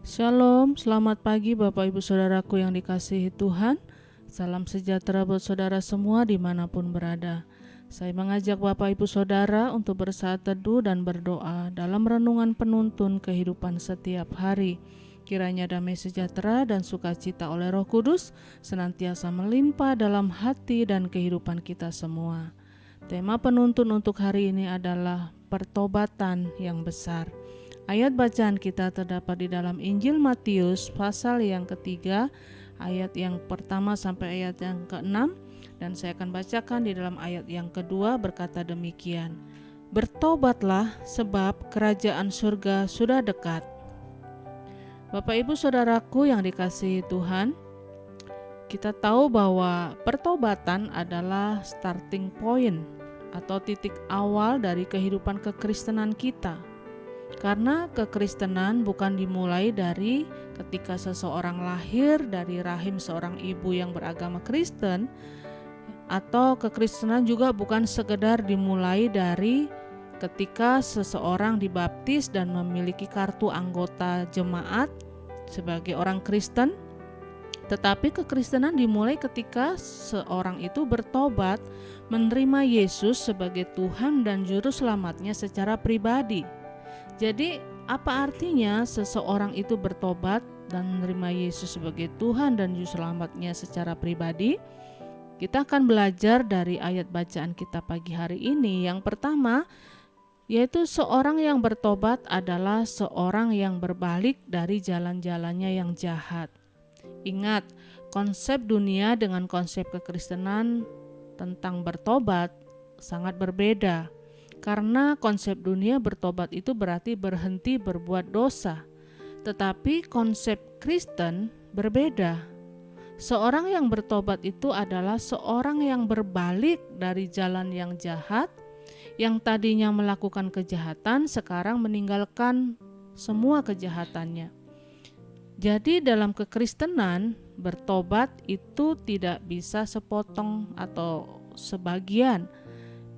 Shalom, selamat pagi Bapak Ibu Saudaraku yang dikasihi Tuhan. Salam sejahtera buat saudara semua dimanapun berada. Saya mengajak Bapak Ibu Saudara untuk bersaat teduh dan berdoa dalam renungan penuntun kehidupan setiap hari. Kiranya damai sejahtera dan sukacita oleh Roh Kudus senantiasa melimpah dalam hati dan kehidupan kita semua. Tema penuntun untuk hari ini adalah pertobatan yang besar. Ayat bacaan kita terdapat di dalam Injil Matius pasal yang ketiga, ayat yang pertama sampai ayat yang ke-6, dan saya akan bacakan di dalam ayat yang kedua berkata demikian. Bertobatlah sebab kerajaan surga sudah dekat. Bapak Ibu Saudaraku yang dikasihi Tuhan, kita tahu bahwa pertobatan adalah starting point atau titik awal dari kehidupan kekristenan kita. Karena kekristenan bukan dimulai dari ketika seseorang lahir dari rahim seorang ibu yang beragama Kristen, atau kekristenan juga bukan sekedar dimulai dari ketika seseorang dibaptis dan memiliki kartu anggota jemaat sebagai orang Kristen. Tetapi kekristenan dimulai ketika seorang itu bertobat, menerima Yesus sebagai Tuhan dan Juru Selamatnya secara pribadi. Jadi apa artinya seseorang itu bertobat dan menerima Yesus sebagai Tuhan dan Juru Selamatnya secara pribadi? Kita akan belajar dari ayat bacaan kita pagi hari ini. Yang pertama, yaitu seorang yang bertobat adalah seorang yang berbalik dari jalan-jalannya yang jahat. Ingat, konsep dunia dengan konsep kekristenan tentang bertobat sangat berbeda. Karena konsep dunia bertobat itu berarti berhenti berbuat dosa. Tetapi konsep Kristen berbeda. Seorang yang bertobat itu adalah seorang yang berbalik dari jalan yang jahat, yang tadinya melakukan kejahatan sekarang meninggalkan semua kejahatannya. Jadi dalam kekristenan bertobat itu tidak bisa sepotong atau sebagian.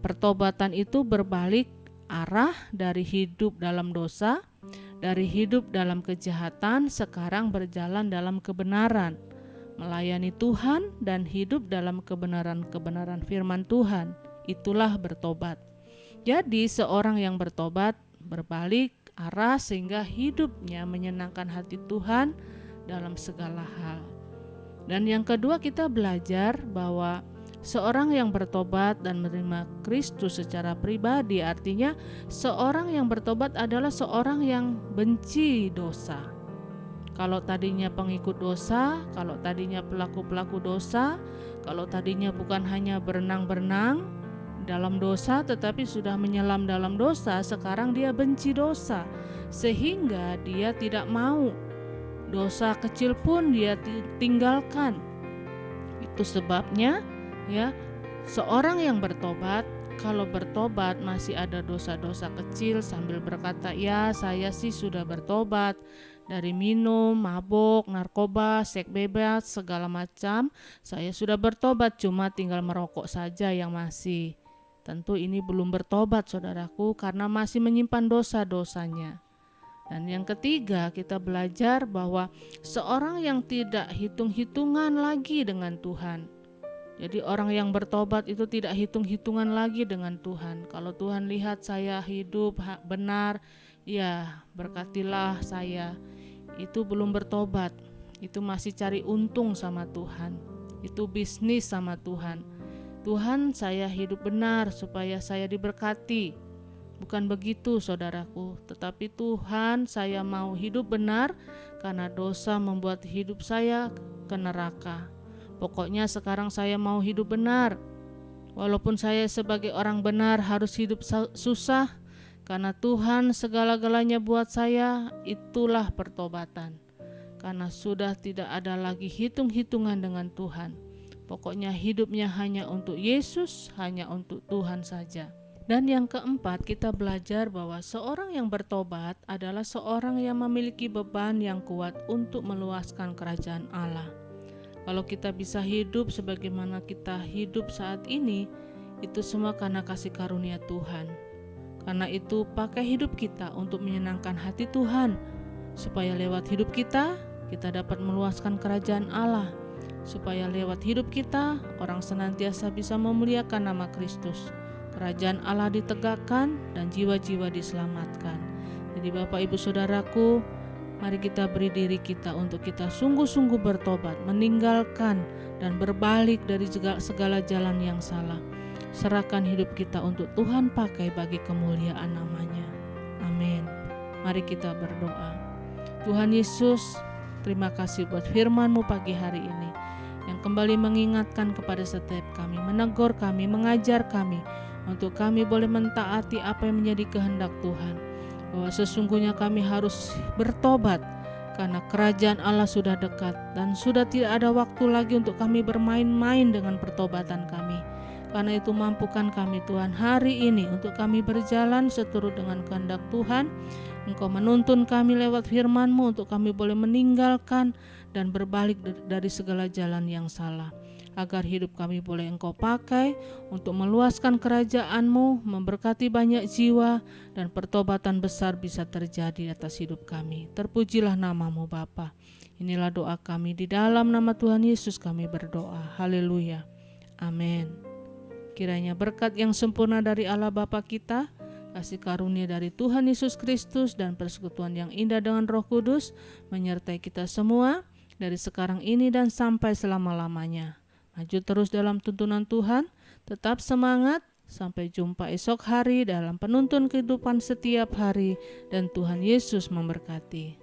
Pertobatan itu berbalik arah dari hidup dalam dosa, dari hidup dalam kejahatan, sekarang berjalan dalam kebenaran, melayani Tuhan dan hidup dalam kebenaran-kebenaran firman Tuhan. Itulah bertobat. Jadi seorang yang bertobat berbalik arah sehingga hidupnya menyenangkan hati Tuhan dalam segala hal. Dan yang kedua, kita belajar bahwa seorang yang bertobat dan menerima Kristus secara pribadi, artinya seorang yang bertobat adalah seorang yang benci dosa. Kalau tadinya pengikut dosa, kalau tadinya pelaku-pelaku dosa, kalau tadinya bukan hanya berenang-berenang dalam dosa tetapi sudah menyelam dalam dosa, sekarang dia benci dosa sehingga dia tidak mau. Dosa kecil pun dia tinggalkan. Itu sebabnya seorang yang bertobat, kalau bertobat masih ada dosa-dosa kecil sambil berkata, ya saya sih sudah bertobat dari minum, mabuk, narkoba, seks bebas, segala macam. Saya sudah bertobat, cuma tinggal merokok saja yang masih. Tentu ini belum bertobat saudaraku, karena masih menyimpan dosa-dosanya. Dan yang ketiga, kita belajar bahwa seorang yang tidak hitung-hitungan lagi dengan Tuhan. Jadi orang yang bertobat itu tidak hitung-hitungan lagi dengan Tuhan. Kalau Tuhan lihat saya hidup benar, ya berkatilah saya. Itu belum bertobat. Itu masih cari untung sama Tuhan. Itu bisnis sama Tuhan. Tuhan, saya hidup benar supaya saya diberkati. Bukan begitu saudaraku, tetapi Tuhan, saya mau hidup benar karena dosa membuat hidup saya ke neraka. Pokoknya sekarang saya mau hidup benar. Walaupun saya sebagai orang benar harus hidup susah, karena Tuhan segala-galanya buat saya, itulah pertobatan. Karena sudah tidak ada lagi hitung-hitungan dengan Tuhan. Pokoknya hidupnya hanya untuk Yesus, hanya untuk Tuhan saja. Dan yang keempat, kita belajar bahwa seorang yang bertobat adalah seorang yang memiliki beban yang kuat untuk meluaskan kerajaan Allah. Kalau kita bisa hidup sebagaimana kita hidup saat ini, itu semua karena kasih karunia Tuhan. Karena itu pakai hidup kita untuk menyenangkan hati Tuhan. supaya lewat hidup kita dapat meluaskan kerajaan Allah, supaya lewat hidup kita orang senantiasa bisa memuliakan nama Kristus, kerajaan Allah ditegakkan dan jiwa-jiwa diselamatkan. Jadi Bapak Ibu Saudaraku, mari kita beri diri kita untuk kita sungguh-sungguh bertobat, meninggalkan dan berbalik dari segala jalan yang salah. Serahkan hidup kita untuk Tuhan pakai bagi kemuliaan namanya. Amin. Mari kita berdoa. Tuhan Yesus, terima kasih buat firman-Mu pagi hari ini yang kembali mengingatkan kepada setiap kami, menegur kami, mengajar kami untuk kami boleh mentaati apa yang menjadi kehendak Tuhan, bahwa sesungguhnya kami harus bertobat karena kerajaan Allah sudah dekat dan sudah tidak ada waktu lagi untuk kami bermain-main dengan pertobatan kami. Karena itu mampukan kami Tuhan hari ini untuk kami berjalan seturut dengan kehendak Tuhan. Engkau menuntun kami lewat firman-Mu untuk kami boleh meninggalkan dan berbalik dari segala jalan yang salah, agar hidup kami boleh Engkau pakai untuk meluaskan kerajaan-Mu, memberkati banyak jiwa, dan pertobatan besar bisa terjadi atas hidup kami. Terpujilah nama-Mu Bapa. Inilah doa kami, di dalam nama Tuhan Yesus kami berdoa. Haleluya. Amin. Kiranya berkat yang sempurna dari Allah Bapa kita, kasih karunia dari Tuhan Yesus Kristus, dan persekutuan yang indah dengan Roh Kudus menyertai kita semua dari sekarang ini dan sampai selama-lamanya. Maju terus dalam tuntunan Tuhan, tetap semangat, sampai jumpa esok hari dalam penuntun kehidupan setiap hari, dan Tuhan Yesus memberkati.